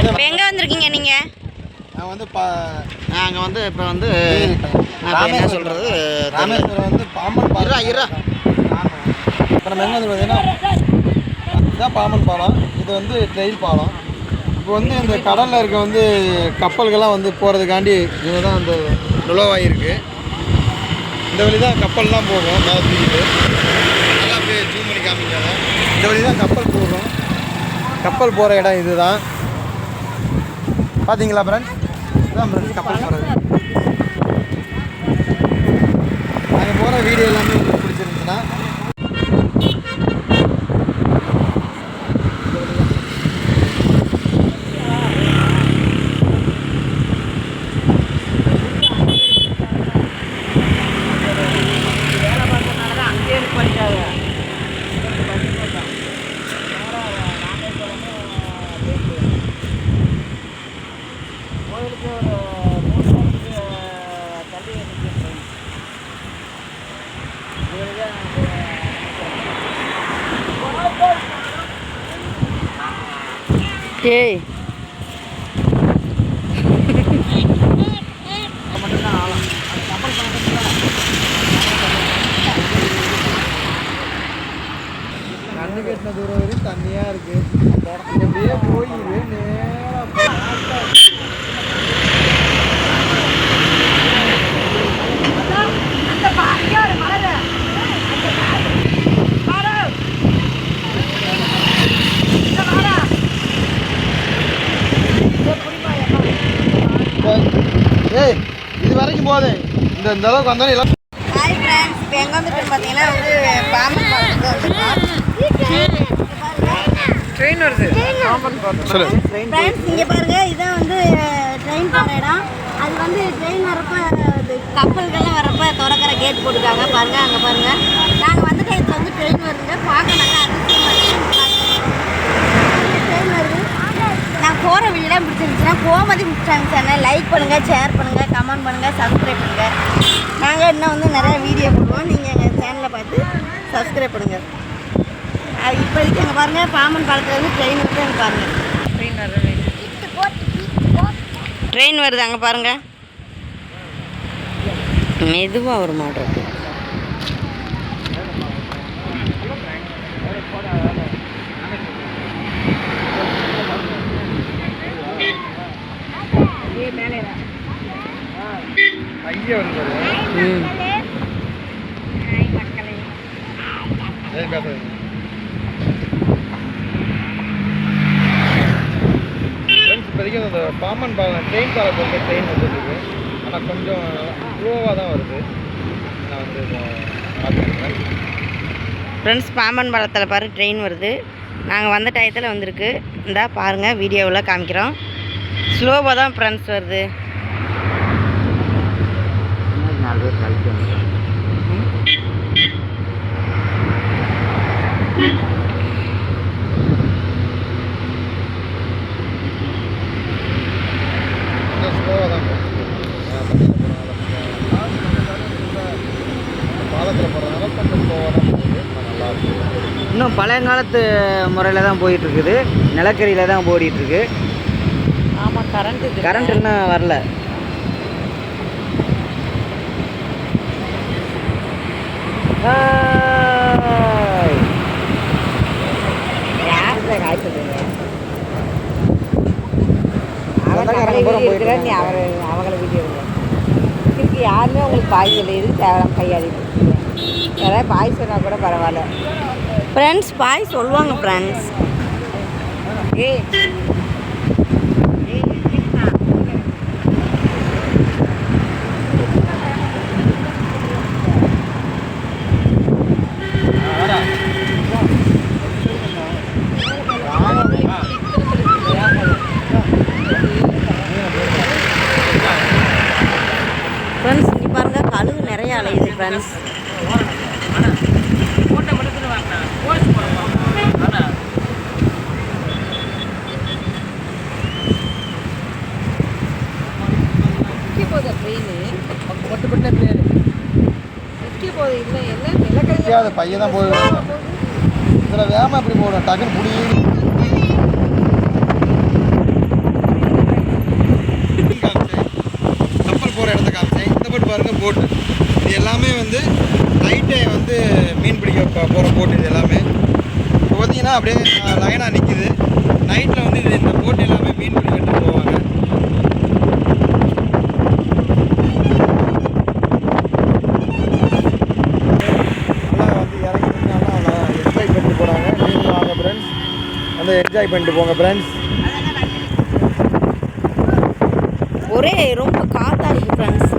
இப்போ எங்கே வந்திருக்கீங்க நீங்கள்? நான் வந்து நாங்கள் வந்து இப்போ வந்து என்ன சொல்கிறது ராமேஸ்வரம் வந்து பாம்பன் பாலம் இப்போ நம்ம எங்கே வந்து பார்த்தீங்கன்னா இதுதான் பாம்பன் பாலம். இது வந்து ட்ரெயில் பாலம். இப்போ வந்து இந்த கடலில் இருக்க வந்து கப்பல்கள்லாம் வந்து போகிறதுக்காண்டி இதுதான் அந்த நுழைவாய் இருக்குது. இந்த வழி தான் கப்பல்லாம் போகும். மேலே தூக்கிட்டு நல்லா அப்படியே ஜூம் பண்ணி காமிக்காங்க. இந்த வழி தான் கப்பல் போகும். கப்பல் போகிற இடம் இதுதான். பார்த்தீங்களா ஃப்ரெண்ட்ஸ்? இதுதான் ஃப்ரெண்ட்ஸ் கப்பல் போகிறது. நாங்கள் போகிற வீடியோ எல்லாமே உங்களுக்கு பிடிச்சிருந்துச்சுன்னா ஏய் கண்ணு கட்டின தூரம் வரையும் தண்ணியாக இருக்குது. அப்படியே போயிடுது நேராக. ஏய் இது வரைக்கும் போகுது. இந்த அளவுக்கு வந்தாலும் எல்லாம். ஹாய் ஃப்ரெண்ட்ஸ், இப்போ எங்கே வந்துட்டு பார்த்தீங்கன்னா வந்து பாம்பன் பாலத்துக்கு வந்துருக்கோம். ட்ரெயின் வருது. சொல்லு ஃப்ரெண்ட்ஸ், இங்கே பாருங்கள், இதான் வந்து ட்ரெயின் போகிற இடம். அது வந்து ட்ரெயின் வரப்போ கப்பல்கள்லாம் வரப்போ திறக்கிற கேட் போட்டுருக்காங்க. பாருங்கள், அங்கே பாருங்கள். நாங்கள் வந்து டைத்தில் வந்து ட்ரெயின் வருதுங்க. பார்க்க நல்லா ட்ரெயின் வருது. நான் போகிற வீடியோலாம் பிடிச்சிருந்துச்சுன்னா கோமதி சேனல் சேனல் லைக் பண்ணுங்கள், ஷேர் பண்ணுங்கள், கமெண்ட் பண்ணுங்கள், சப்ஸ்கிரைப் பண்ணுங்கள். நாங்கள் இன்னும் வந்து நிறையா வீடியோ போடுவோம். நீங்கள் எங்கள் சேனலில் பார்த்து சப்ஸ்கிரைப் பண்ணுங்கள். இப்போதைக்கு அங்கே பாருங்கள், பாம்பன் பாலத்தில் வந்து ட்ரெயின் வருது. அங்கே பாருங்கள், ட்ரெயின் வருது. அங்கே பாருங்கள், மெதுவாக ஒரு மாடு. ஐயா வந்து இப்போதைக்கு அந்த பாம்பன் பாலம் ட்ரெயின் பாலத்துக்கு ட்ரெயின் வந்துருக்கு. ஆனால் கொஞ்சம் ஸ்லோவாக தான் வருது. நான் வந்து பார்த்துருக்கேன். ஃப்ரெண்ட்ஸ், பாம்பன் பாலத்தில் பாரு ட்ரெயின் வருது. நாங்கள் வந்த டயத்தில் வந்திருக்கு. இந்தா பாருங்கள், வீடியோவில் காமிக்கிறோம். ஸ்லோவாக தான் ஃப்ரெண்ட்ஸ் வருது. ஸ்லோவாக தான் பாலத்தில் போகிறதுனால கொஞ்சம் ஸ்லோவாக தான் போகுது. நல்லா இருக்குது. இன்னும் பழையங்காலத்து முறையில் தான் போயிட்டுருக்குது. நிலக்கரியில் தான் ஓடிட்டுருக்கு. ஆமாம், கரண்ட் இன்னும் வரல. அவங்கள வீடியோ இதுக்கு யாருமே உங்களுக்கு பாய் சொல்லி எதுக்கு தேவையான கையாடி யாராவது பாய் சொன்னால் கூட பரவாயில்ல. ஃப்ரெண்ட்ஸ், பாய் சொல்லுவாங்க ஃப்ரெண்ட்ஸ். ஃப்ரெண்ட்ஸ், இங்கே பாருங்கள், கழுகு நிறைய அலையுது ஃப்ரெண்ட்ஸ். நிற்காத பையன் தான் போகுது. இதில் வேகமாக எப்படி போகணும்? டக்குன்னு புடி போட்டு இது எல்லாமே வந்து நைட்டே வந்து மீன் பிடிக்க போகிற போட்டு இது எல்லாமே இப்போ பார்த்தீங்கன்னா அப்படியே லைனாக நிற்கிது. நைட்டில் வந்து இது இந்த போட்டு எல்லாமே மீன் பிடிக்க எடுத்துகிட்டு போவாங்க. நல்லா வந்து இறங்கி நல்லா என்ஜாய் பண்ணிட்டு போகிறாங்க. நீங்களும் வாங்க ஃப்ரெண்ட்ஸ், வந்து என்ஜாய் பண்ணிட்டு போங்க ஃப்ரெண்ட்ஸ். ஒரே ரொம்ப காற்றா இருக்குது ஃப்ரெண்ட்ஸ்.